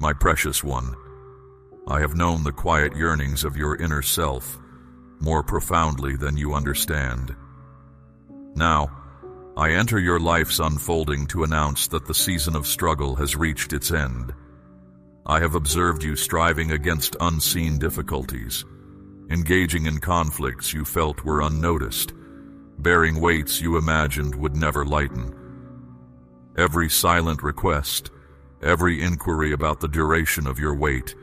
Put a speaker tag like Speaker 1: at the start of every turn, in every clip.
Speaker 1: My precious one, I have known the quiet yearnings of your inner self more profoundly than you understand. Now, I enter your life's unfolding to announce that the season of struggle has reached its end. I have observed you striving against unseen difficulties, engaging in conflicts you felt were unnoticed, bearing weights you imagined would never lighten. Every silent request, every inquiry about the duration of your wait,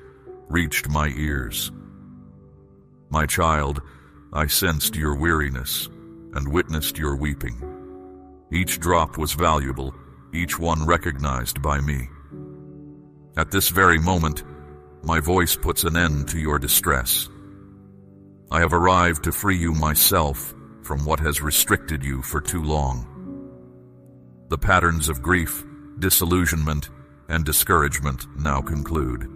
Speaker 1: reached my ears. My child, I sensed your weariness and witnessed your weeping. Each drop was valuable, each one recognized by me. At this very moment, my voice puts an end to your distress. I have arrived to free you myself from what has restricted you for too long. The patterns of grief, disillusionment, and discouragement now conclude.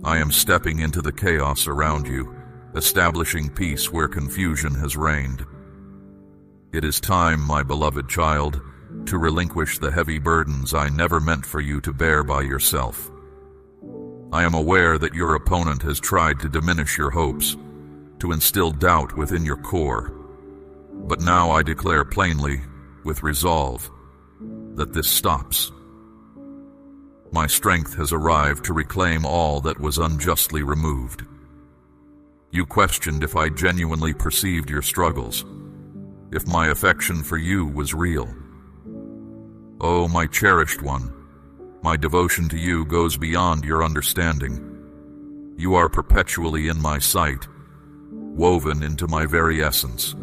Speaker 1: I am stepping into the chaos around you, establishing peace where confusion has reigned. It is time, my beloved child, to relinquish the heavy burdens I never meant for you to bear by yourself. I am aware that your opponent has tried to diminish your hopes, to instill doubt within your core. But now I declare plainly, with resolve, that this stops. My strength has arrived to reclaim all that was unjustly removed. You questioned if I genuinely perceived your struggles, if my affection for you was real. Oh, my cherished one, my devotion to you goes beyond your understanding. You are perpetually in my sight, woven into my very essence.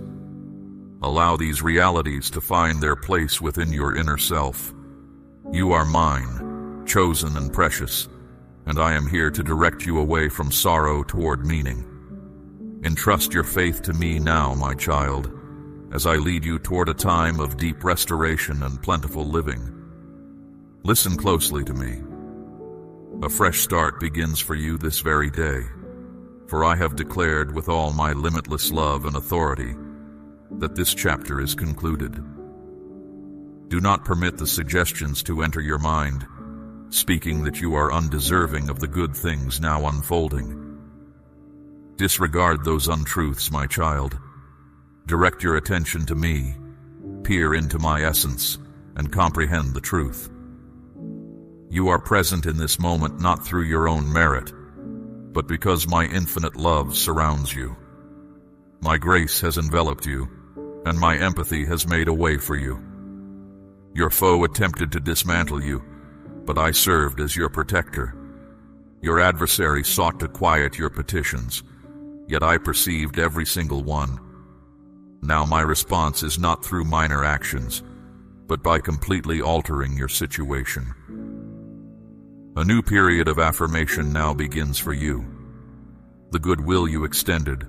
Speaker 1: Allow these realities to find their place within your inner self. You are mine, chosen and precious, and I am here to direct you away from sorrow toward meaning. Entrust your faith to me now, my child, as I lead you toward a time of deep restoration and plentiful living. Listen closely to me. A fresh start begins for you this very day, for I have declared with all my limitless love and authority that this chapter is concluded. Do not permit the suggestions to enter your mind, speaking that you are undeserving of the good things now unfolding. Disregard those untruths, my child. Direct your attention to me, peer into my essence, and comprehend the truth. You are present in this moment not through your own merit, but because my infinite love surrounds you. My grace has enveloped you, and my empathy has made a way for you. Your foe attempted to dismantle you, but I served as your protector. Your adversary sought to quiet your petitions, yet I perceived every single one. Now my response is not through minor actions, but by completely altering your situation. A new period of affirmation now begins for you. The goodwill you extended,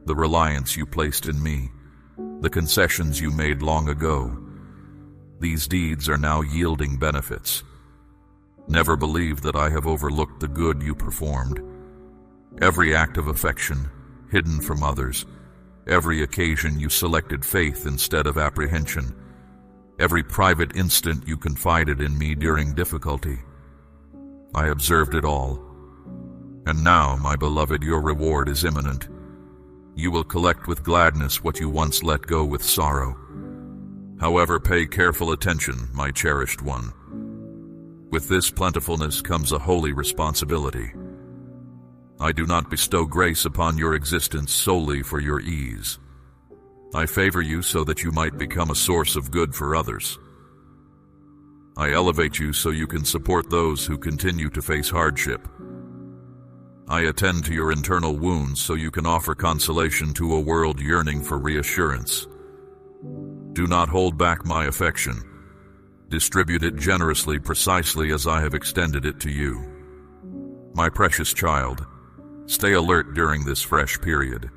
Speaker 1: the reliance you placed in me, the concessions you made long ago, these deeds are now yielding benefits. Never believe that I have overlooked the good you performed. Every act of affection, hidden from others, every occasion you selected faith instead of apprehension, every private instant you confided in me during difficulty, I observed it all. And now, my beloved, your reward is imminent. You will collect with gladness what you once let go with sorrow. However, pay careful attention, my cherished one. With this plentifulness comes a holy responsibility. I do not bestow grace upon your existence solely for your ease. I favor you so that you might become a source of good for others. I elevate you so you can support those who continue to face hardship. I attend to your internal wounds so you can offer consolation to a world yearning for reassurance. Do not hold back my affection. Distribute it generously, precisely as I have extended it to you. My precious child, stay alert during this fresh period.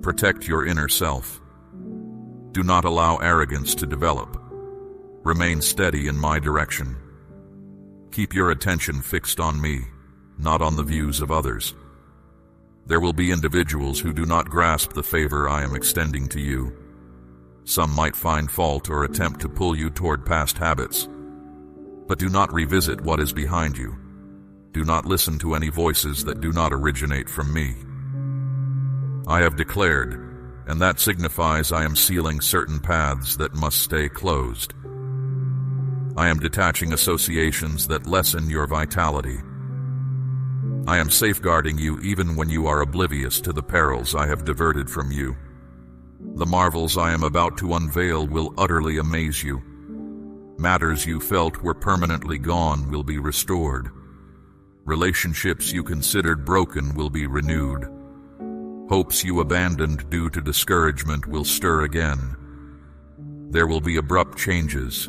Speaker 1: Protect your inner self. Do not allow arrogance to develop. Remain steady in my direction. Keep your attention fixed on me, not on the views of others. There will be individuals who do not grasp the favor I am extending to you. Some might find fault or attempt to pull you toward past habits, but do not revisit what is behind you. Do not listen to any voices that do not originate from me. I have declared, and that signifies I am sealing certain paths that must stay closed. I am detaching associations that lessen your vitality. I am safeguarding you even when you are oblivious to the perils I have diverted from you. The marvels I am about to unveil will utterly amaze you. Matters you felt were permanently gone will be restored. Relationships you considered broken will be renewed. Hopes you abandoned due to discouragement will stir again. There will be abrupt changes,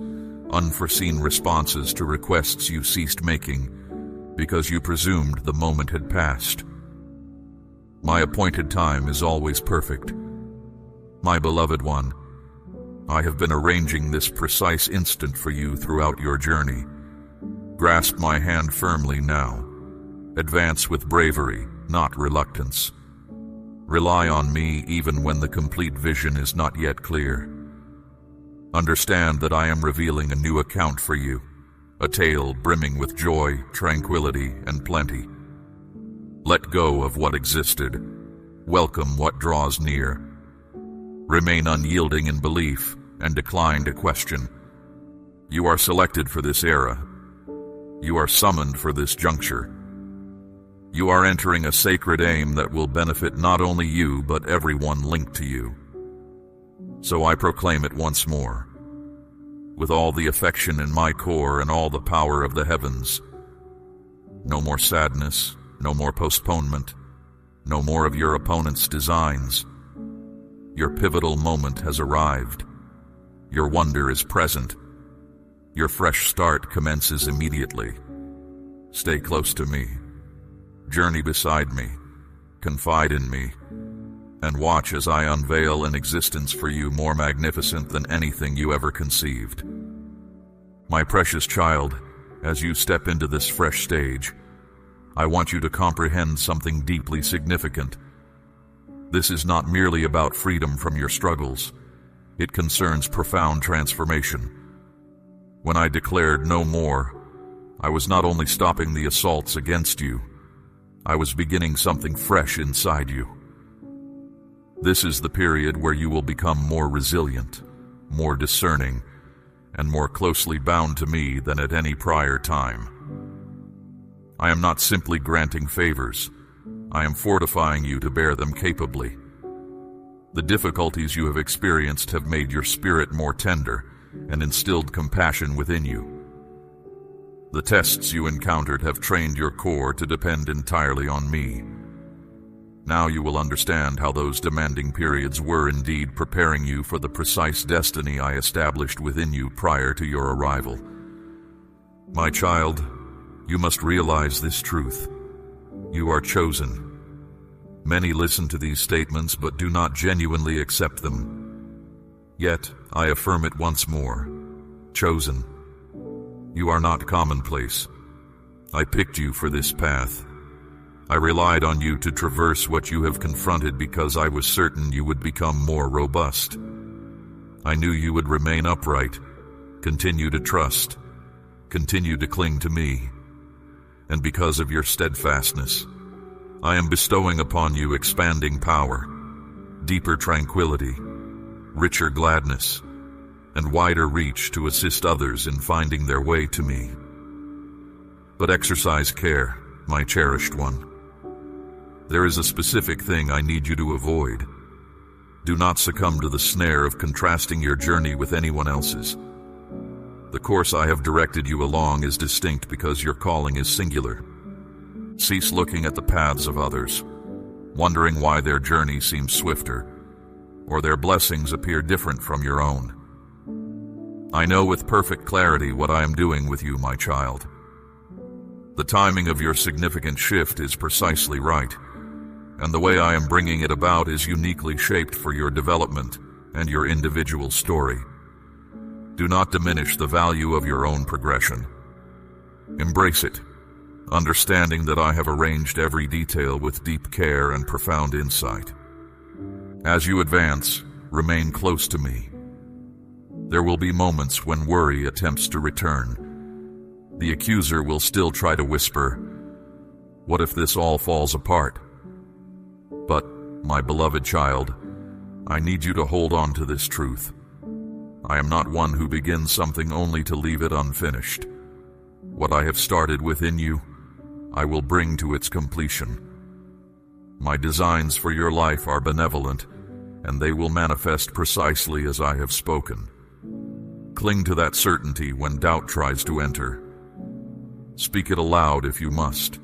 Speaker 1: unforeseen responses to requests you ceased making because you presumed the moment had passed. My appointed time is always perfect. My beloved one, I have been arranging this precise instant for you throughout your journey. Grasp my hand firmly now. Advance with bravery, not reluctance. Rely on me even when the complete vision is not yet clear. Understand that I am revealing a new account for you, a tale brimming with joy, tranquility, and plenty. Let go of what existed. Welcome what draws near. Remain unyielding in belief and decline to question. You are selected for this era. You are summoned for this juncture. You are entering a sacred aim that will benefit not only you but everyone linked to you. So I proclaim it once more. With all the affection in my core and all the power of the heavens. No more sadness, no more postponement, no more of your opponent's designs. Your pivotal moment has arrived. Your wonder is present. Your fresh start commences immediately. Stay close to me. Journey beside me. Confide in me. And watch as I unveil an existence for you more magnificent than anything you ever conceived. My precious child, as you step into this fresh stage, I want you to comprehend something deeply significant. This is not merely about freedom from your struggles. It concerns profound transformation. When I declared no more, I was not only stopping the assaults against you, I was beginning something fresh inside you. This is the period where you will become more resilient, more discerning, and more closely bound to me than at any prior time. I am not simply granting favors. I am fortifying you to bear them capably. The difficulties you have experienced have made your spirit more tender and instilled compassion within you. The tests you encountered have trained your core to depend entirely on me. Now you will understand how those demanding periods were indeed preparing you for the precise destiny I established within you prior to your arrival. My child, you must realize this truth. You are chosen. Many listen to these statements but do not genuinely accept them. Yet, I affirm it once more. Chosen. You are not commonplace. I picked you for this path. I relied on you to traverse what you have confronted because I was certain you would become more robust. I knew you would remain upright, continue to trust, continue to cling to me. And because of your steadfastness, I am bestowing upon you expanding power, deeper tranquility, richer gladness, and wider reach to assist others in finding their way to me. But exercise care, my cherished one. There is a specific thing I need you to avoid. Do not succumb to the snare of contrasting your journey with anyone else's. The course I have directed you along is distinct because your calling is singular. Cease looking at the paths of others, wondering why their journey seems swifter, or their blessings appear different from your own. I know with perfect clarity what I am doing with you, my child. The timing of your significant shift is precisely right, and the way I am bringing it about is uniquely shaped for your development and your individual story. Do not diminish the value of your own progression. Embrace it, understanding that I have arranged every detail with deep care and profound insight. As you advance, remain close to me. There will be moments when worry attempts to return. The accuser will still try to whisper, What if this all falls apart? But, my beloved child, I need you to hold on to this truth. I am not one who begins something only to leave it unfinished. What I have started within you, I will bring to its completion. My designs for your life are benevolent, and they will manifest precisely as I have spoken. Cling to that certainty when doubt tries to enter. Speak it aloud if you must.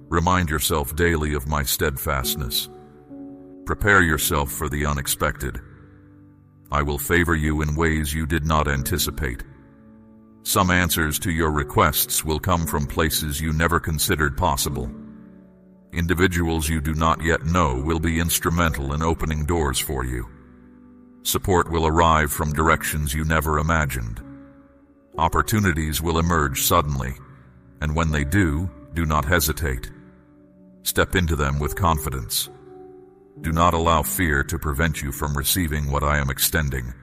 Speaker 1: Remind yourself daily of my steadfastness. Prepare yourself for the unexpected. I will favor you in ways you did not anticipate. Some answers to your requests will come from places you never considered possible. Individuals you do not yet know will be instrumental in opening doors for you. Support will arrive from directions you never imagined. Opportunities will emerge suddenly, and when they do not hesitate. Step into them with confidence. Do not allow fear to prevent you from receiving what I am extending.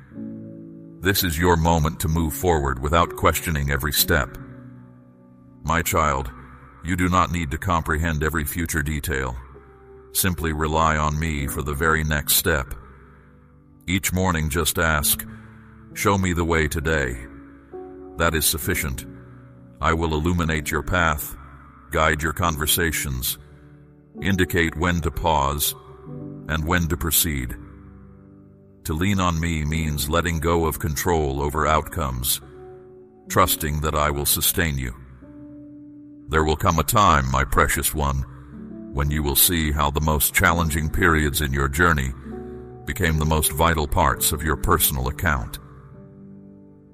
Speaker 1: This is your moment to move forward without questioning every step. My child, you do not need to comprehend every future detail. Simply rely on me for the very next step. Each morning just ask, "Show me the way today." That is sufficient. I will illuminate your path, guide your conversations, indicate when to pause and when to proceed. To lean on me means letting go of control over outcomes, trusting that I will sustain you. There will come a time, my precious one, when you will see how the most challenging periods in your journey became the most vital parts of your personal account.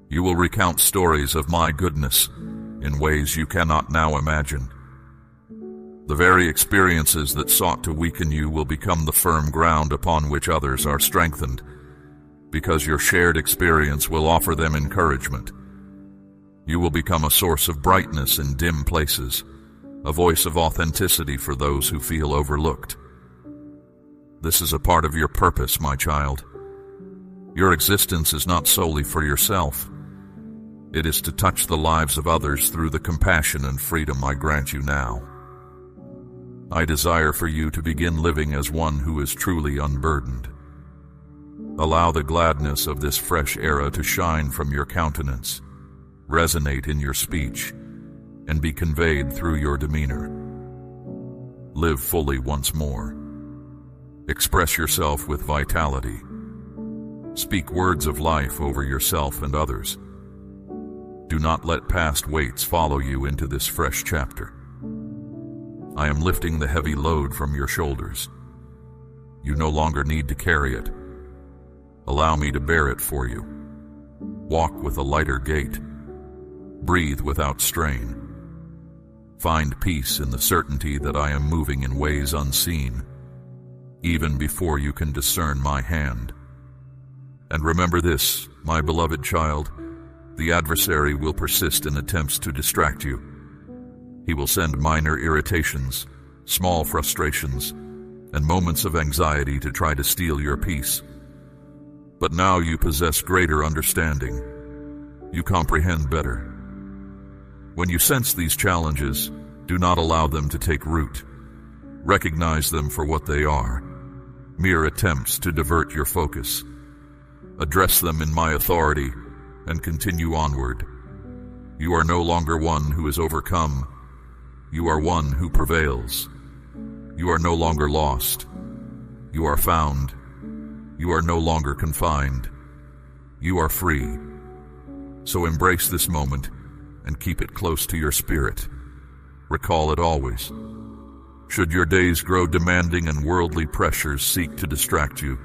Speaker 1: You will recount stories of my goodness in ways you cannot now imagine. The very experiences that sought to weaken you will become the firm ground upon which others are strengthened, because your shared experience will offer them encouragement. You will become a source of brightness in dim places, a voice of authenticity for those who feel overlooked. This is a part of your purpose, my child. Your existence is not solely for yourself. It is to touch the lives of others through the compassion and freedom I grant you now. I desire for you to begin living as one who is truly unburdened. Allow the gladness of this fresh era to shine from your countenance, resonate in your speech, and be conveyed through your demeanor. Live fully once more. Express yourself with vitality. Speak words of life over yourself and others. Do not let past weights follow you into this fresh chapter. I am lifting the heavy load from your shoulders. You no longer need to carry it. Allow me to bear it for you. Walk with a lighter gait. Breathe without strain. Find peace in the certainty that I am moving in ways unseen, even before you can discern my hand. And remember this, my beloved child, the adversary will persist in attempts to distract you. He will send minor irritations, small frustrations, and moments of anxiety to try to steal your peace. But now you possess greater understanding. You comprehend better. When you sense these challenges, do not allow them to take root. Recognize them for what they are, mere attempts to divert your focus. Address them in my authority and continue onward. You are no longer one who is overcome. You are one who prevails. You are no longer lost. You are found. You are no longer confined. You are free. So embrace this moment and keep it close to your spirit. Recall it always. Should your days grow demanding and worldly pressures seek to distract you,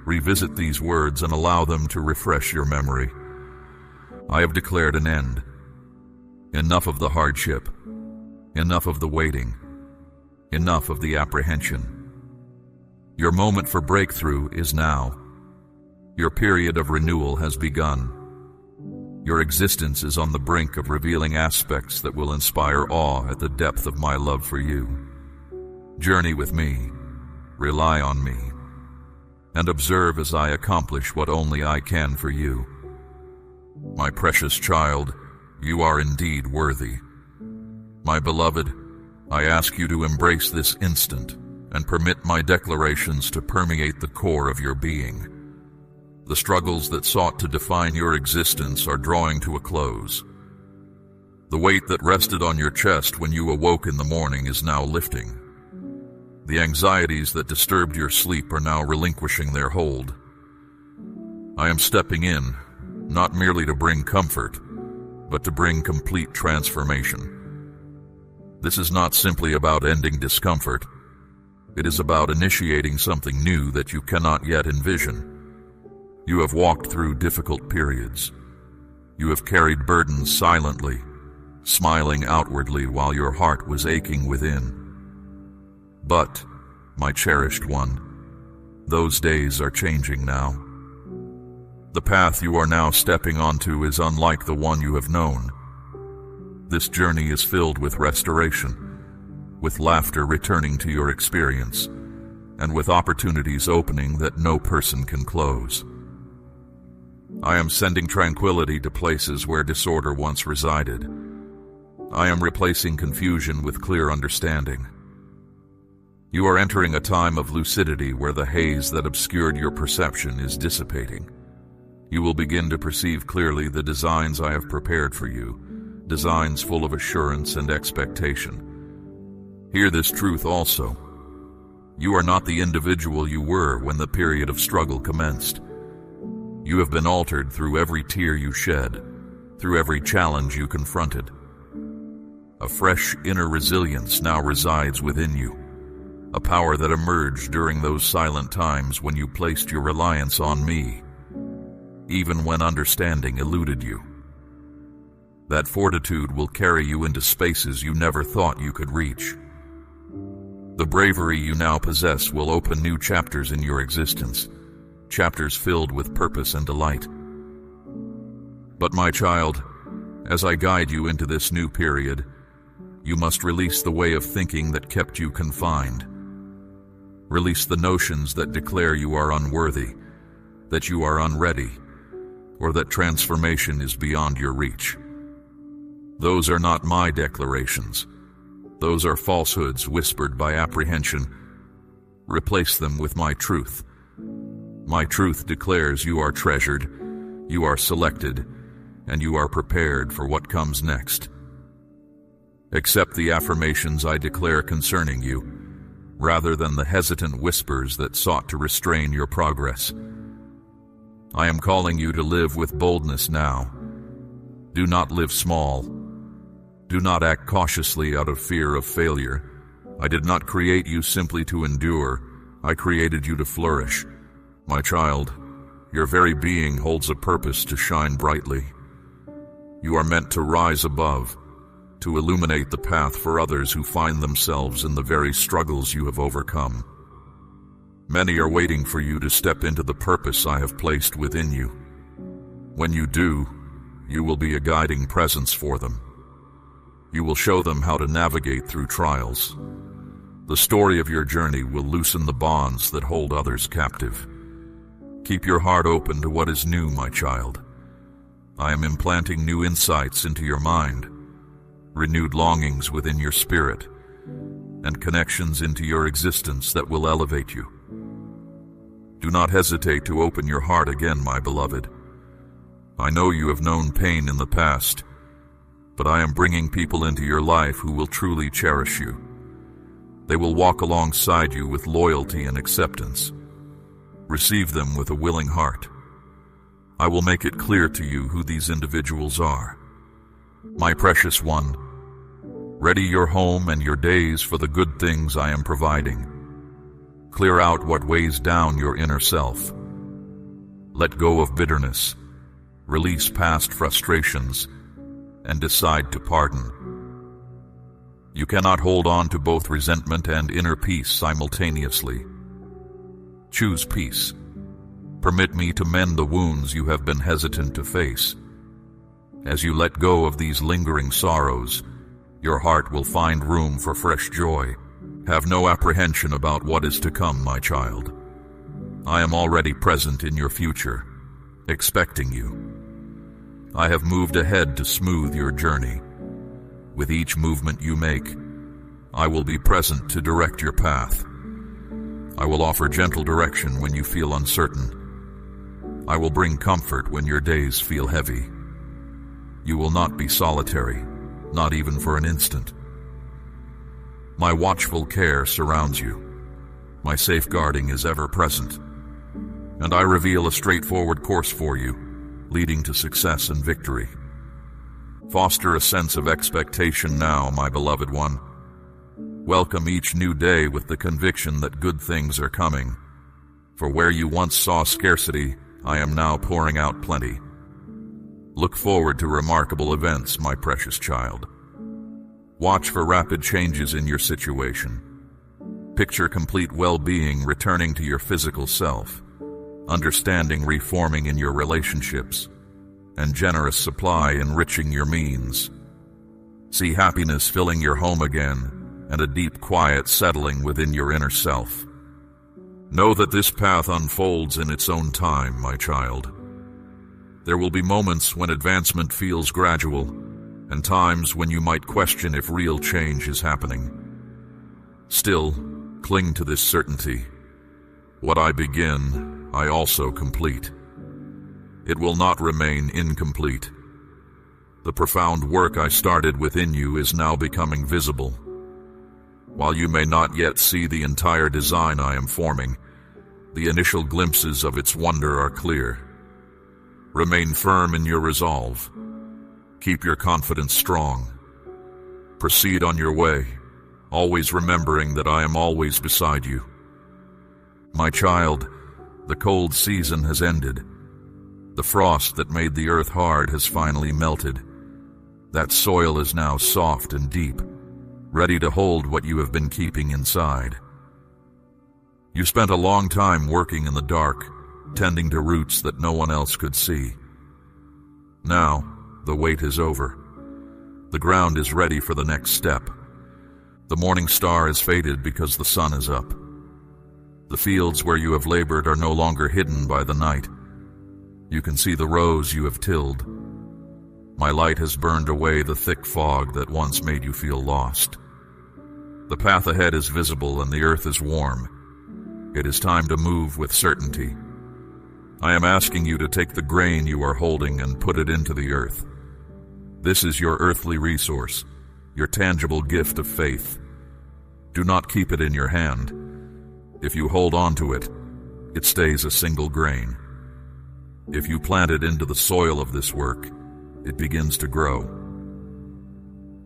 Speaker 1: revisit these words and allow them to refresh your memory. I have declared an end. Enough of the hardship. Enough of the waiting. Enough of the apprehension. Your moment for breakthrough is now. Your period of renewal has begun. Your existence is on the brink of revealing aspects that will inspire awe at the depth of my love for you. Journey with me, rely on me, and observe as I accomplish what only I can for you. My precious child, you are indeed worthy. My beloved, I ask you to embrace this instant and permit my declarations to permeate the core of your being. The struggles that sought to define your existence are drawing to a close. The weight that rested on your chest when you awoke in the morning is now lifting. The anxieties that disturbed your sleep are now relinquishing their hold. I am stepping in, not merely to bring comfort, but to bring complete transformation. This is not simply about ending discomfort. It is about initiating something new that you cannot yet envision. You have walked through difficult periods. You have carried burdens silently, smiling outwardly while your heart was aching within. But, my cherished one, those days are changing now. The path you are now stepping onto is unlike the one you have known. This journey is filled with restoration, with laughter returning to your experience, and with opportunities opening that no person can close. I am sending tranquility to places where disorder once resided. I am replacing confusion with clear understanding. You are entering a time of lucidity where the haze that obscured your perception is dissipating. You will begin to perceive clearly the designs I have prepared for you, designs full of assurance and expectation. Hear this truth also. You are not the individual you were when the period of struggle commenced. You have been altered through every tear you shed, through every challenge you confronted. A fresh inner resilience now resides within you, a power that emerged during those silent times when you placed your reliance on me, even when understanding eluded you. That fortitude will carry you into spaces you never thought you could reach. The bravery you now possess will open new chapters in your existence, chapters filled with purpose and delight. But my child, as I guide you into this new period, you must release the way of thinking that kept you confined. Release the notions that declare you are unworthy, that you are unready, or that transformation is beyond your reach. Those are not my declarations. Those are falsehoods whispered by apprehension. Replace them with my truth. My truth declares you are treasured, you are selected, and you are prepared for what comes next. Accept the affirmations I declare concerning you, rather than the hesitant whispers that sought to restrain your progress. I am calling you to live with boldness now. Do not live small. Do not act cautiously out of fear of failure. I did not create you simply to endure. I created you to flourish. My child, your very being holds a purpose to shine brightly. You are meant to rise above, to illuminate the path for others who find themselves in the very struggles you have overcome. Many are waiting for you to step into the purpose I have placed within you. When you do, you will be a guiding presence for them. You will show them how to navigate through trials. The story of your journey will loosen the bonds that hold others captive. Keep your heart open to what is new, my child. I am implanting new insights into your mind, renewed longings within your spirit, and connections into your existence that will elevate you. Do not hesitate to open your heart again, my beloved. I know you have known pain in the past, but I am bringing people into your life who will truly cherish you. They will walk alongside you with loyalty and acceptance. Receive them with a willing heart. I will make it clear to you who these individuals are. My precious one, ready your home and your days for the good things I am providing. Clear out what weighs down your inner self. Let go of bitterness, release past frustrations, and decide to pardon. You cannot hold on to both resentment and inner peace simultaneously. Choose peace. Permit me to mend the wounds you have been hesitant to face. As you let go of these lingering sorrows, your heart will find room for fresh joy. Have no apprehension about what is to come, my child. I am already present in your future, expecting you. I have moved ahead to smooth your journey. With each movement you make, I will be present to direct your path. I will offer gentle direction when you feel uncertain. I will bring comfort when your days feel heavy. You will not be solitary, not even for an instant. My watchful care surrounds you. My safeguarding is ever present. And I reveal a straightforward course for you, leading to success and victory. Foster a sense of expectation now, my beloved one. Welcome each new day with the conviction that good things are coming. For where you once saw scarcity, I am now pouring out plenty. Look forward to remarkable events, my precious child. Watch for rapid changes in your situation. Picture complete well-being returning to your physical self, understanding reforming in your relationships, and generous supply enriching your means. See happiness filling your home again, and a deep quiet settling within your inner self. Know that this path unfolds in its own time, my child. There will be moments when advancement feels gradual, and times when you might question if real change is happening. Still, cling to this certainty. What I begin, I also complete. It will not remain incomplete. The profound work I started within you is now becoming visible. While you may not yet see the entire design I am forming, the initial glimpses of its wonder are clear. Remain firm in your resolve. Keep your confidence strong. Proceed on your way, always remembering that I am always beside you. My child, the cold season has ended. The frost that made the earth hard has finally melted. That soil is now soft and deep, ready to hold what you have been keeping inside. You spent a long time working in the dark, tending to roots that no one else could see. Now, the wait is over. The ground is ready for the next step. The morning star is faded because the sun is up. The fields where you have labored are no longer hidden by the night. You can see the rows you have tilled. My light has burned away the thick fog that once made you feel lost. The path ahead is visible and the earth is warm. It is time to move with certainty. I am asking you to take the grain you are holding and put it into the earth. This is your earthly resource, your tangible gift of faith. Do not keep it in your hand. If you hold on to it, it stays a single grain. If you plant it into the soil of this work, it begins to grow.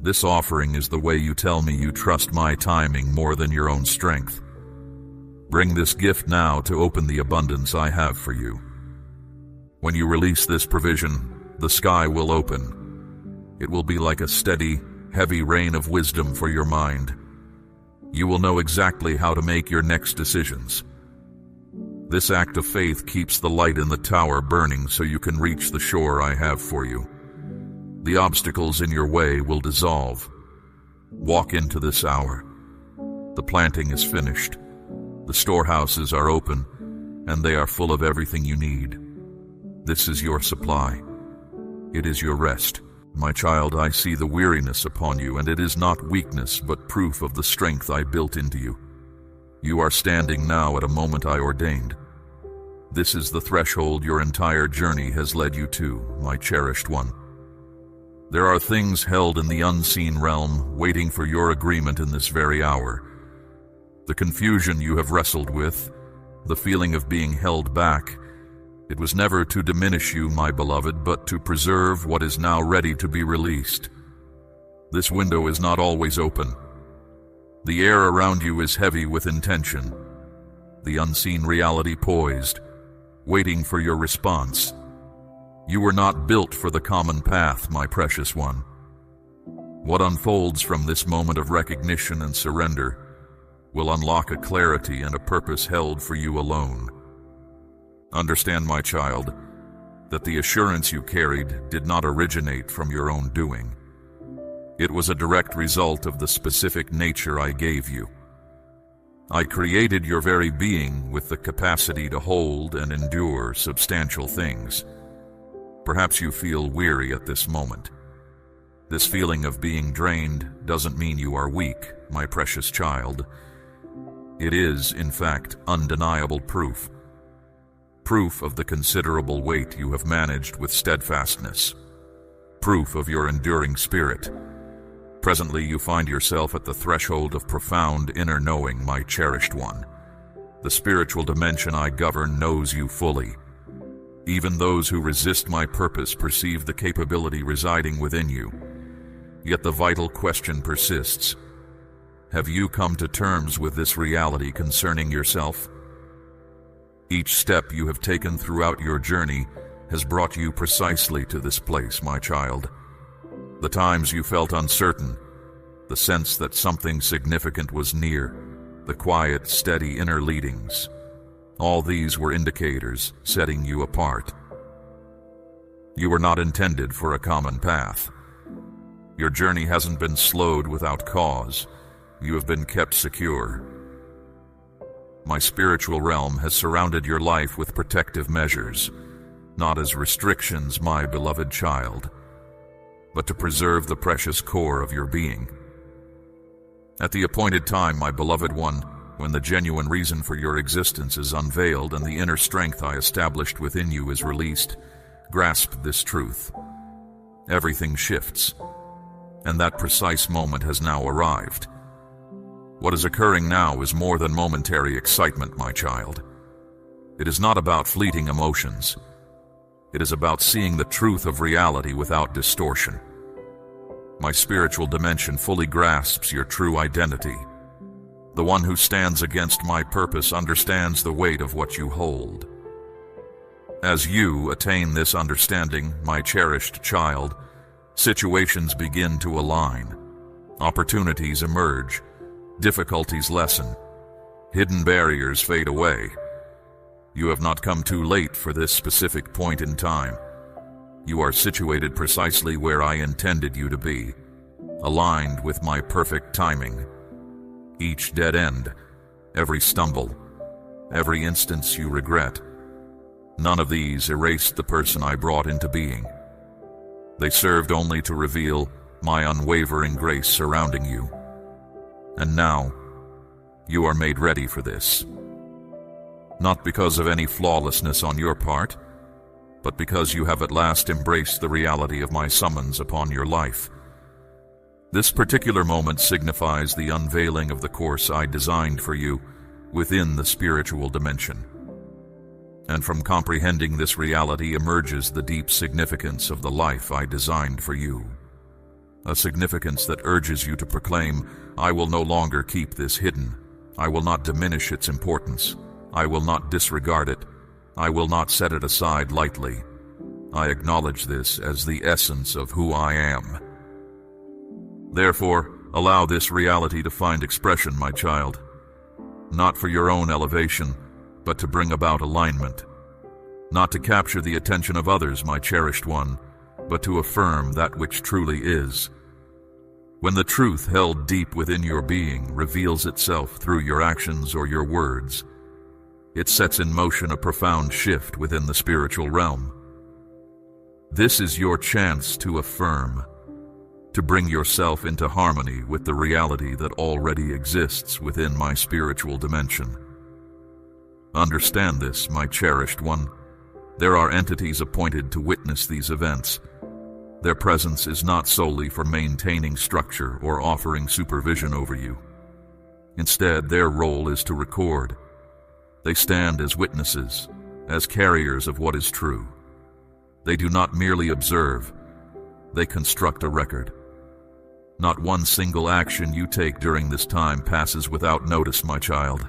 Speaker 1: This offering is the way you tell me you trust my timing more than your own strength. Bring this gift now to open the abundance I have for you. When you release this provision, the sky will open. It will be like a steady, heavy rain of wisdom for your mind. You will know exactly how to make your next decisions. This act of faith keeps the light in the tower burning so you can reach the shore I have for you. The obstacles in your way will dissolve. Walk into this hour. The planting is finished. The storehouses are open, and they are full of everything you need. This is your supply. It is your rest. My child, I see the weariness upon you, and it is not weakness, but proof of the strength I built into you. You are standing now at a moment I ordained. This is the threshold your entire journey has led you to, my cherished one. There are things held in the unseen realm waiting for your agreement in this very hour. The confusion you have wrestled with, the feeling of being held back, it was never to diminish you, my beloved, but to preserve what is now ready to be released. This window is not always open. The air around you is heavy with intention, the unseen reality poised, waiting for your response. You were not built for the common path, my precious one. What unfolds from this moment of recognition and surrender will unlock a clarity and a purpose held for you alone. Understand, my child, that the assurance you carried did not originate from your own doing. It was a direct result of the specific nature I gave you. I created your very being with the capacity to hold and endure substantial things. Perhaps you feel weary at this moment. This feeling of being drained doesn't mean you are weak. my precious child. It is, in fact, undeniable proof. Proof of the considerable weight you have managed with steadfastness. Proof of your enduring spirit. Presently you find yourself at the threshold of profound inner knowing, my cherished one. The spiritual dimension I govern knows you fully. Even those who resist my purpose perceive the capability residing within you. Yet the vital question persists. Have you come to terms with this reality concerning yourself? Each step you have taken throughout your journey has brought you precisely to this place, my child. The times you felt uncertain, the sense that something significant was near, the quiet, steady inner leadings, all these were indicators setting you apart. You were not intended for a common path. Your journey hasn't been slowed without cause. You have been kept secure. My spiritual realm has surrounded your life with protective measures, not as restrictions, my beloved child, but to preserve the precious core of your being. At the appointed time, my beloved one, when the genuine reason for your existence is unveiled and the inner strength I established within you is released, grasp this truth. Everything shifts, and that precise moment has now arrived. What is occurring now is more than momentary excitement, my child. It is not about fleeting emotions. It is about seeing the truth of reality without distortion. My spiritual dimension fully grasps your true identity. The one who stands against my purpose understands the weight of what you hold. As you attain this understanding, my cherished child, situations begin to align. Opportunities emerge. Difficulties lessen. Hidden barriers fade away. You have not come too late for this specific point in time. You are situated precisely where I intended you to be, aligned with my perfect timing. Each dead end, every stumble, every instance you regret, none of these erased the person I brought into being. They served only to reveal my unwavering grace surrounding you. And now, you are made ready for this. Not because of any flawlessness on your part, but because you have at last embraced the reality of my summons upon your life. This particular moment signifies the unveiling of the course I designed for you within the spiritual dimension. And from comprehending this reality emerges the deep significance of the life I designed for you. A significance that urges you to proclaim, I will no longer keep this hidden. I will not diminish its importance. I will not disregard it. I will not set it aside lightly. I acknowledge this as the essence of who I am. Therefore, allow this reality to find expression, my child. Not for your own elevation, but to bring about alignment. Not to capture the attention of others, my cherished one, but to affirm that which truly is. When the truth held deep within your being reveals itself through your actions or your words, it sets in motion a profound shift within the spiritual realm. This is your chance to affirm, to bring yourself into harmony with the reality that already exists within my spiritual dimension. Understand this, my cherished one. There are entities appointed to witness these events. Their presence is not solely for maintaining structure or offering supervision over you. Instead, their role is to record. They stand as witnesses, as carriers of what is true. They do not merely observe, they construct a record. Not one single action you take during this time passes without notice, my child.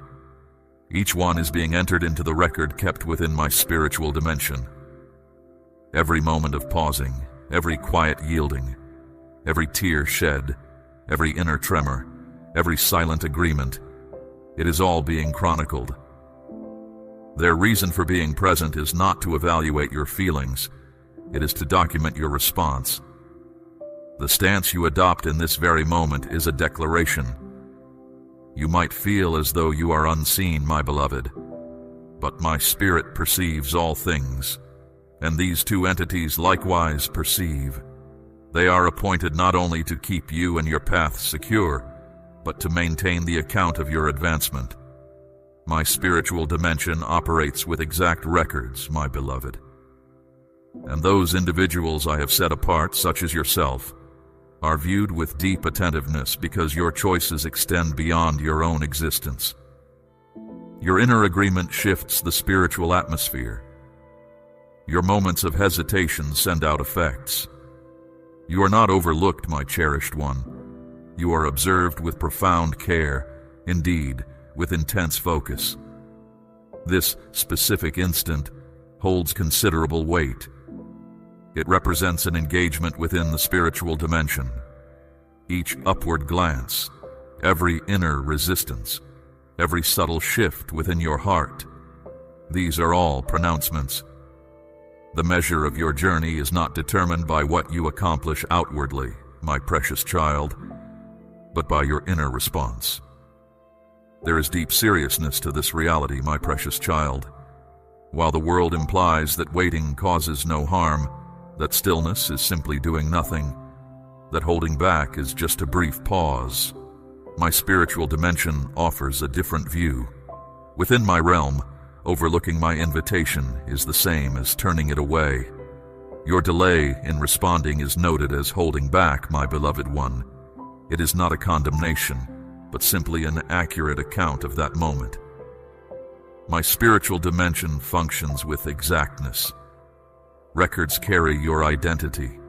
Speaker 1: Each one is being entered into the record kept within my spiritual dimension. Every moment of pausing, every quiet yielding, every tear shed, every inner tremor, every silent agreement, it is all being chronicled. Their reason for being present is not to evaluate your feelings, it is to document your response. The stance you adopt in this very moment is a declaration. You might feel as though you are unseen, my beloved, but my spirit perceives all things, and these two entities likewise perceive. They are appointed not only to keep you and your path secure, but to maintain the account of your advancement. My spiritual dimension operates with exact records, my beloved. And those individuals I have set apart, such as yourself, are viewed with deep attentiveness because your choices extend beyond your own existence. Your inner agreement shifts the spiritual atmosphere. Your moments of hesitation send out effects. You are not overlooked, my cherished one. You are observed with profound care, indeed, with intense focus. This specific instant holds considerable weight. It represents an engagement within the spiritual dimension. Each upward glance, every inner resistance, every subtle shift within your heart, these are all pronouncements. The measure of your journey is not determined by what you accomplish outwardly, my precious child, but by your inner response. There is deep seriousness to this reality, my precious child. While the world implies that waiting causes no harm, that stillness is simply doing nothing, that holding back is just a brief pause, my spiritual dimension offers a different view. Within my realm, overlooking my invitation is the same as turning it away. Your delay in responding is noted as holding back, my beloved one. It is not a condemnation, but simply an accurate account of that moment. My spiritual dimension functions with exactness. Records carry your identity.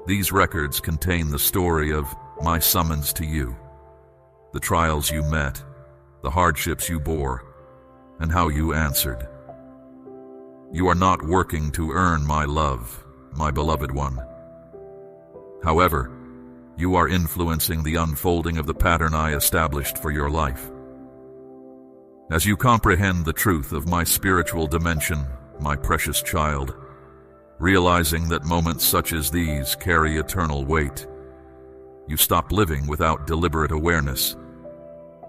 Speaker 1: These records contain the story of my summons to you, the trials you met, the hardships you bore, and how you answered. You are not working to earn my love, my beloved one. However, you are influencing the unfolding of the pattern I established for your life. As you comprehend the truth of my spiritual dimension, my precious child, realizing that moments such as these carry eternal weight, you stop living without deliberate awareness.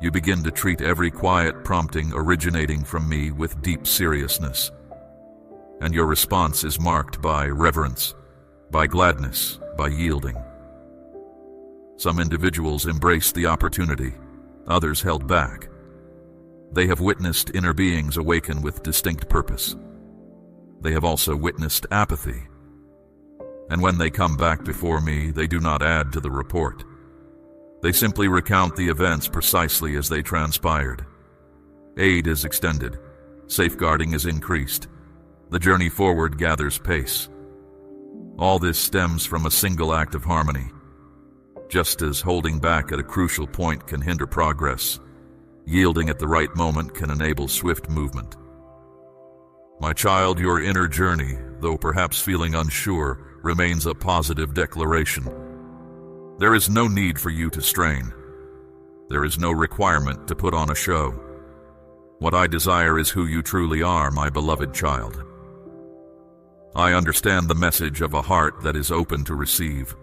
Speaker 1: You begin to treat every quiet prompting originating from me with deep seriousness. And your response is marked by reverence, by gladness, by yielding. Some individuals embraced the opportunity, others held back. They have witnessed inner beings awaken with distinct purpose. They have also witnessed apathy. And when they come back before me, they do not add to the report. They simply recount the events precisely as they transpired. Aid is extended. Safeguarding is increased. The journey forward gathers pace. All this stems from a single act of harmony. Just as holding back at a crucial point can hinder progress, yielding at the right moment can enable swift movement. My child, your inner journey, though perhaps feeling unsure, remains a positive declaration. There is no need for you to strain. There is no requirement to put on a show. What I desire is who you truly are, my beloved child. I understand the message of a heart that is open to receive.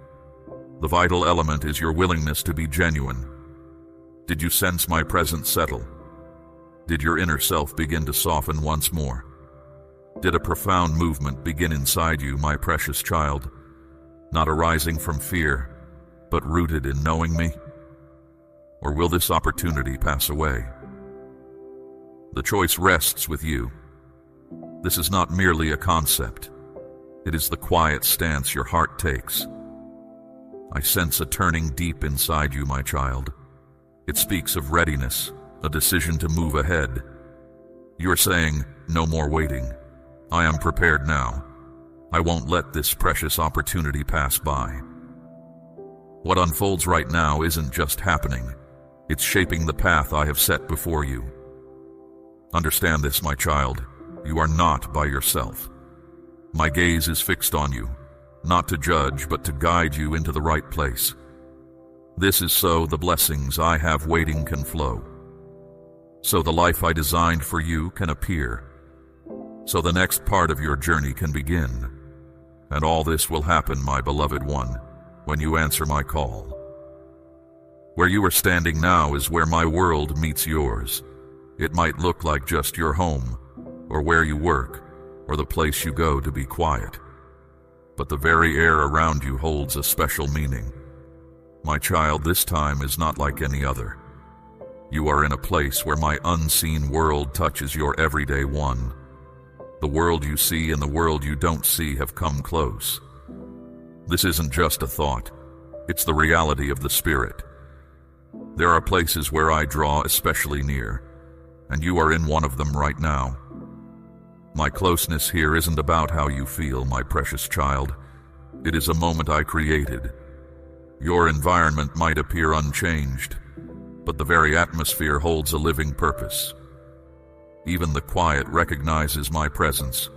Speaker 1: The vital element is your willingness to be genuine. Did you sense my presence settle? Did your inner self begin to soften once more? Did a profound movement begin inside you, my precious child, not arising from fear, but rooted in knowing me? Or will this opportunity pass away? The choice rests with you. This is not merely a concept. It is the quiet stance your heart takes. I sense a turning deep inside you, my child. It speaks of readiness, a decision to move ahead. You are saying, no more waiting. I am prepared now. I won't let this precious opportunity pass by. What unfolds right now isn't just happening. It's shaping the path I have set before you. Understand this, my child. You are not by yourself. My gaze is fixed on you, not to judge, but to guide you into the right place. This is so the blessings I have waiting can flow. So the life I designed for you can appear. So the next part of your journey can begin. And all this will happen, my beloved one, when you answer my call. Where you are standing now is where my world meets yours. It might look like just your home, or where you work, or the place you go to be quiet. But the very air around you holds a special meaning. My child, this time is not like any other. You are in a place where my unseen world touches your everyday one. The world you see and the world you don't see have come close. This isn't just a thought. It's the reality of the spirit. There are places where I draw especially near, and you are in one of them right now. My closeness here isn't about how you feel, my precious child. It is a moment I created. Your environment might appear unchanged, but the very atmosphere holds a living purpose. Even the quiet recognizes my presence.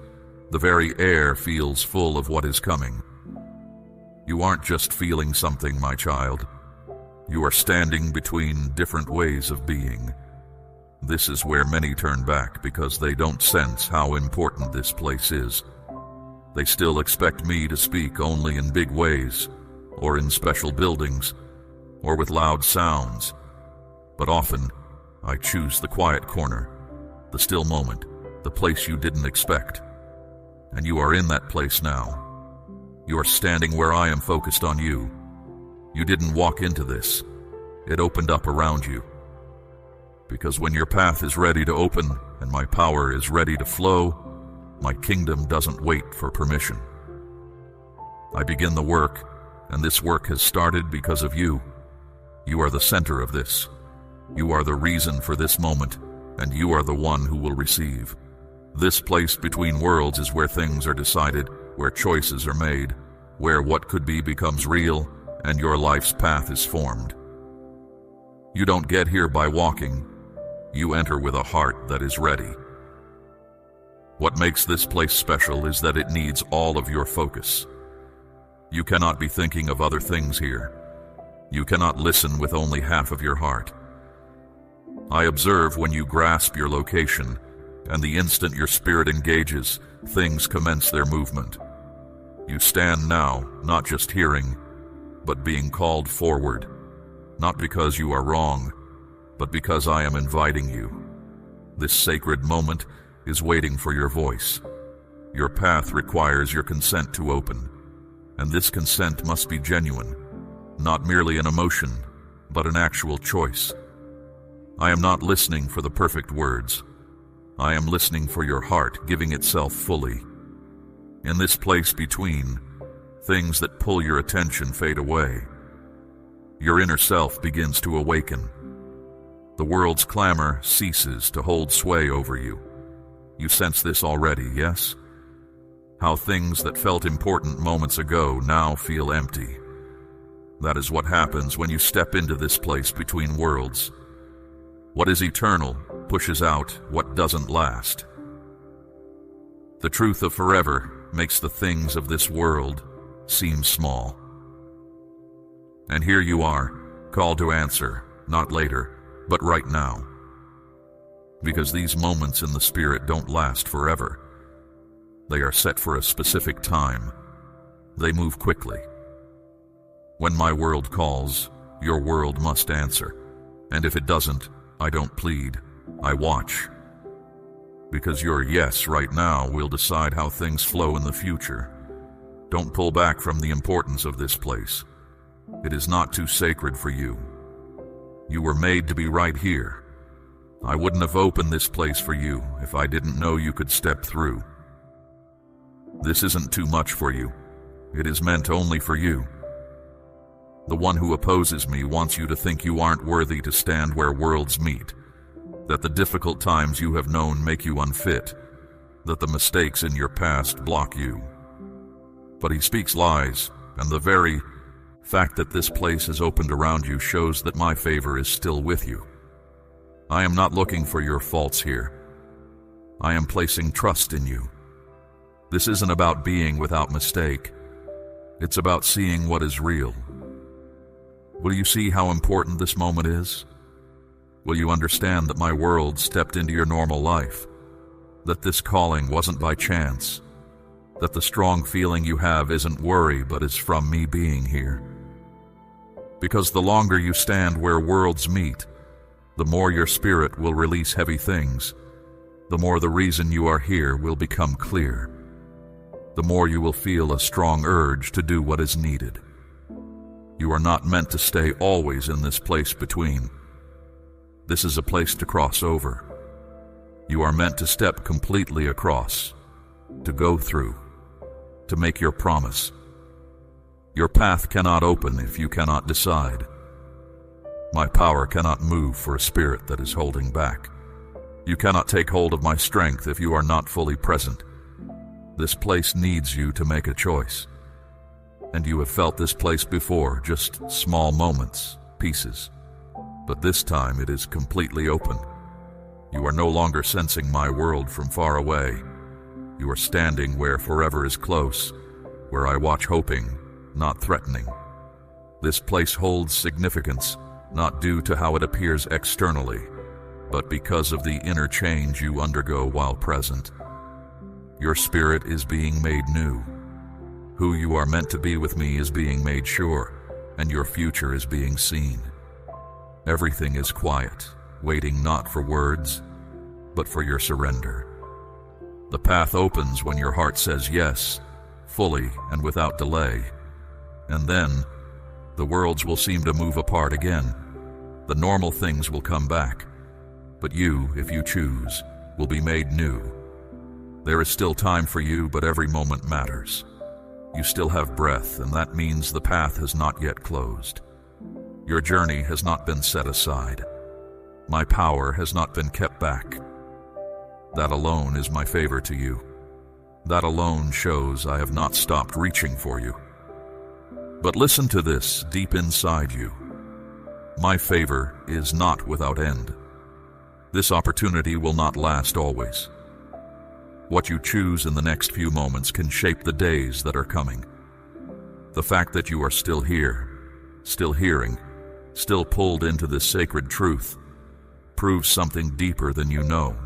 Speaker 1: The very air feels full of what is coming. You aren't just feeling something, my child. You are standing between different ways of being. This is where many turn back because they don't sense how important this place is. They still expect me to speak only in big ways, or in special buildings, or with loud sounds. But often, I choose the quiet corner, the still moment, the place you didn't expect. And you are in that place now. You are standing where I am focused on you. You didn't walk into this. It opened up around you. Because when your path is ready to open and my power is ready to flow, my kingdom doesn't wait for permission. I begin the work, and this work has started because of you. You are the center of this. You are the reason for this moment, and you are the one who will receive. This place between worlds is where things are decided, where choices are made, where what could be becomes real, and your life's path is formed. You don't get here by walking. You enter with a heart that is ready. What makes this place special is that it needs all of your focus. You cannot be thinking of other things here. You cannot listen with only half of your heart. I observe when you grasp your location, and the instant your spirit engages, things commence their movement. You stand now, not just hearing, but being called forward, not because you are wrong, but because I am inviting you. This sacred moment is waiting for your voice. Your path requires your consent to open, and this consent must be genuine, not merely an emotion, but an actual choice. I am not listening for the perfect words. I am listening for your heart giving itself fully. In this place between, things that pull your attention fade away. Your inner self begins to awaken. The world's clamor ceases to hold sway over you. You sense this already, yes? How things that felt important moments ago now feel empty. That is what happens when you step into this place between worlds. What is eternal pushes out what doesn't last. The truth of forever makes the things of this world seem small. And here you are, called to answer, not later, but right now. Because these moments in the spirit don't last forever. They are set for a specific time. They move quickly. When my world calls, your world must answer. And if it doesn't, I don't plead, I watch. Because your yes right now will decide how things flow in the future. Don't pull back from the importance of this place. It is not too sacred for you. You were made to be right here. I wouldn't have opened this place for you if I didn't know you could step through. This isn't too much for you. It is meant only for you. The one who opposes me wants you to think you aren't worthy to stand where worlds meet, that the difficult times you have known make you unfit, that the mistakes in your past block you. But he speaks lies, and the very fact that this place is opened around you shows that my favor is still with you. I am not looking for your faults here. I am placing trust in you. This isn't about being without mistake. It's about seeing what is real. Will you see how important this moment is? Will you understand that my world stepped into your normal life? That this calling wasn't by chance? That the strong feeling you have isn't worry, but is from me being here? Because the longer you stand where worlds meet, the more your spirit will release heavy things. The more the reason you are here will become clear. The more you will feel a strong urge to do what is needed. You are not meant to stay always in this place between. This is a place to cross over. You are meant to step completely across, to go through, to make your promise. Your path cannot open if you cannot decide. My power cannot move for a spirit that is holding back. You cannot take hold of my strength if you are not fully present. This place needs you to make a choice. And you have felt this place before, just small moments, pieces. But this time it is completely open. You are no longer sensing my world from far away. You are standing where forever is close, where I watch hoping, not threatening. This place holds significance, not due to how it appears externally, but because of the inner change you undergo while present. Your spirit is being made new. Who you are meant to be with me is being made sure, and your future is being seen. Everything is quiet, waiting not for words, but for your surrender. The path opens when your heart says yes, fully and without delay. And then, the worlds will seem to move apart again. The normal things will come back. But you, if you choose, will be made new. There is still time for you, but every moment matters. You still have breath, and that means the path has not yet closed. Your journey has not been set aside. My power has not been kept back. That alone is my favor to you. That alone shows I have not stopped reaching for you. But listen to this deep inside you. My favor is not without end. This opportunity will not last always. What you choose in the next few moments can shape the days that are coming. The fact that you are still here, still hearing, still pulled into this sacred truth, proves something deeper than you know.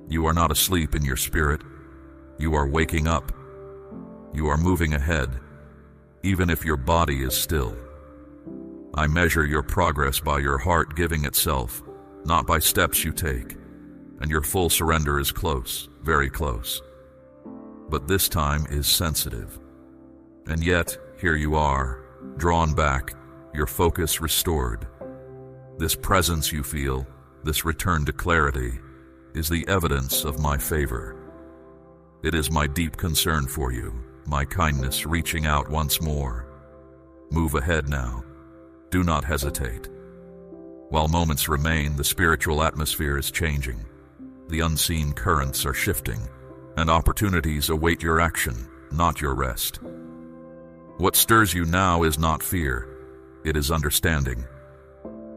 Speaker 1: You are not asleep in your spirit. You are waking up. You are moving ahead, even if your body is still. I measure your progress by your heart giving itself, not by steps you take, and your full surrender is close, very close. But this time is sensitive. And yet, here you are, drawn back, your focus restored. This presence you feel, this return to clarity, is the evidence of my favor. It is my deep concern for you, my kindness reaching out once more. Move ahead now. Do not hesitate. While moments remain, the spiritual atmosphere is changing. The unseen currents are shifting, and opportunities await your action, not your rest. What stirs you now is not fear, it is understanding.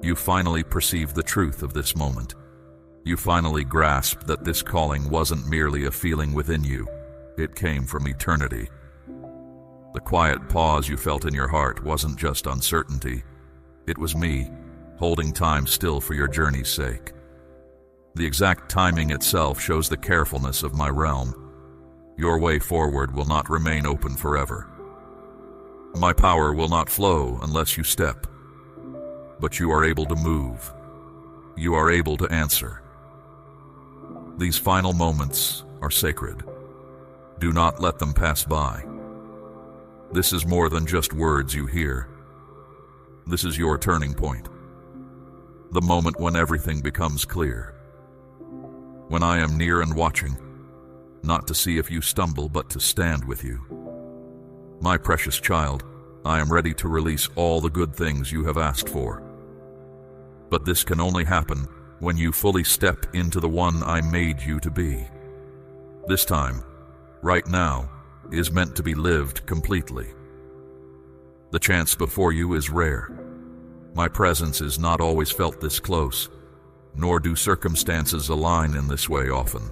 Speaker 1: You finally perceive the truth of this moment. You finally grasp that this calling wasn't merely a feeling within you, it came from eternity. The quiet pause you felt in your heart wasn't just uncertainty, it was me, holding time still for your journey's sake. The exact timing itself shows the carefulness of my realm. Your way forward will not remain open forever. My power will not flow unless you step. But you are able to move. You are able to answer. These final moments are sacred. Do not let them pass by. This is more than just words you hear. This is your turning point. The moment when everything becomes clear. When I am near and watching, not to see if you stumble, but to stand with you. My precious child, I am ready to release all the good things you have asked for. But this can only happen when you fully step into the one I made you to be. This time, right now, is meant to be lived completely. The chance before you is rare. My presence is not always felt this close, nor do circumstances align in this way often.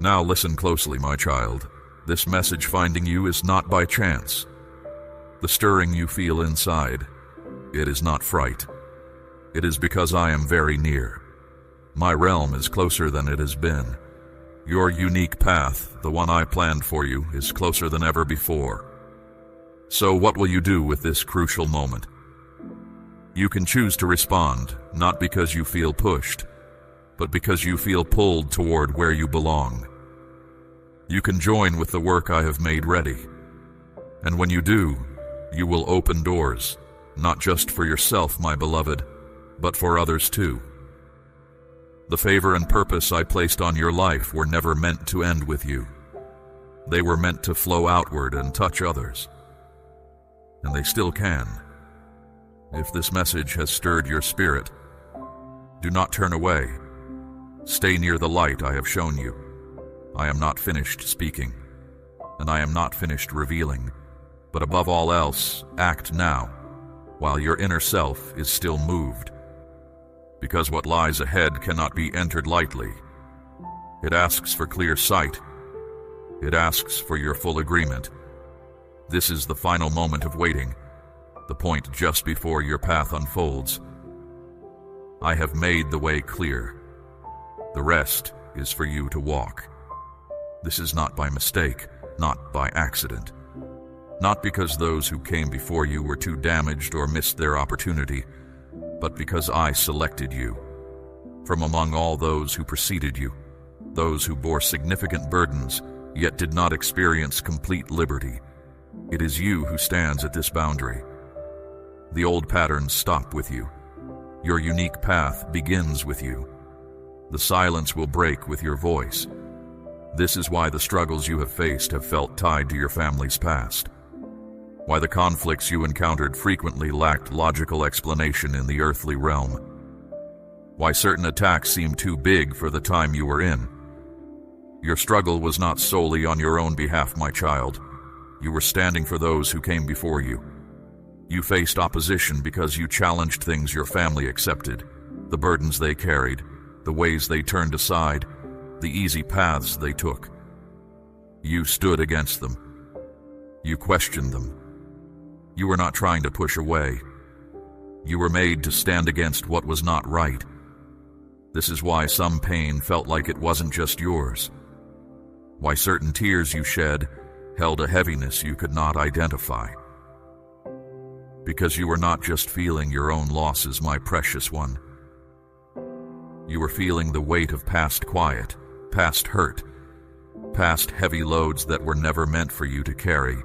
Speaker 1: Now listen closely, my child. This message finding you is not by chance. The stirring you feel inside, it is not fright. It is because I am very near. My realm is closer than it has been. Your unique path, the one I planned for you, is closer than ever before. So what will you do with this crucial moment? You can choose to respond, not because you feel pushed, but because you feel pulled toward where you belong. You can join with the work I have made ready. And when you do, You will open doors, not just for yourself, my beloved, but for others too. The favor and purpose I placed on your life were never meant to end with you. They were meant to flow outward and touch others. And they still can. If this message has stirred your spirit, do not turn away. Stay near the light I have shown you. I am not finished speaking, and I am not finished revealing. But above all else, act now, while your inner self is still moved. Because what lies ahead cannot be entered lightly. It asks for clear sight. It asks for your full agreement. This is the final moment of waiting, the point just before your path unfolds. I have made the way clear. The rest is for you to walk. This is not by mistake, not by accident. Not because those who came before you were too damaged or missed their opportunity, but because I selected you. From among all those who preceded you, those who bore significant burdens, yet did not experience complete liberty, it is you who stands at this boundary. The old patterns stop with you. Your unique path begins with you. The silence will break with your voice. This is why the struggles you have faced have felt tied to your family's past. Why the conflicts you encountered frequently lacked logical explanation in the earthly realm. Why certain attacks seemed too big for the time you were in. Your struggle was not solely on your own behalf, my child. You were standing for those who came before you. You faced opposition because you challenged things your family accepted, the burdens they carried, the ways they turned aside, the easy paths they took. You stood against them. You questioned them. You were not trying to push away. You were made to stand against what was not right. This is why some pain felt like it wasn't just yours. Why certain tears you shed held a heaviness you could not identify. Because you were not just feeling your own losses, my precious one. You were feeling the weight of past quiet, past hurt, past heavy loads that were never meant for you to carry.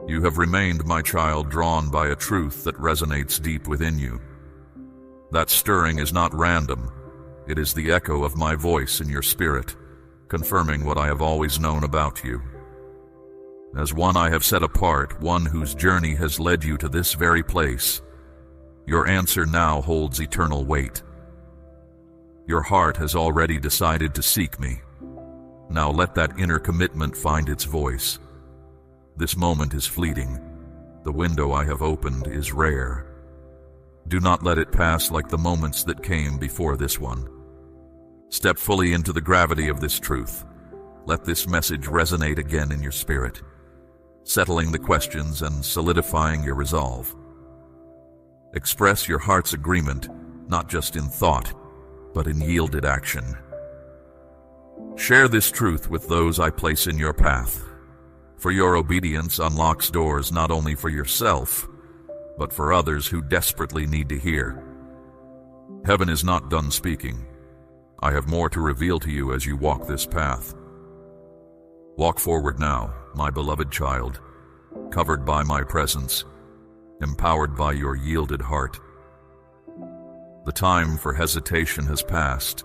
Speaker 1: You have remained, my child, drawn by a truth that resonates deep within you. That stirring is not random. It is the echo of my voice in your spirit, confirming what I have always known about you. As one I have set apart, one whose journey has led you to this very place, your answer now holds eternal weight. Your heart has already decided to seek me. Now let that inner commitment find its voice. This moment is fleeting. The window I have opened is rare. Do not let it pass like the moments that came before this one. Step fully into the gravity of this truth. Let this message resonate again in your spirit, settling the questions and solidifying your resolve. Express your heart's agreement, not just in thought, but in yielded action. Share this truth with those I place in your path, for your obedience unlocks doors not only for yourself, but for others who desperately need to hear. Heaven is not done speaking. I have more to reveal to you as you walk this path. Walk forward now, my beloved child, covered by my presence, empowered by your yielded heart. The time for hesitation has passed.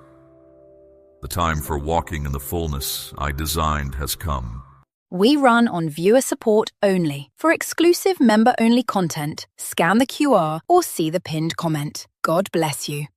Speaker 1: The time for walking in the fullness I designed has come.
Speaker 2: We run on viewer support only. For exclusive member-only content, scan the QR or see the pinned comment. God bless you.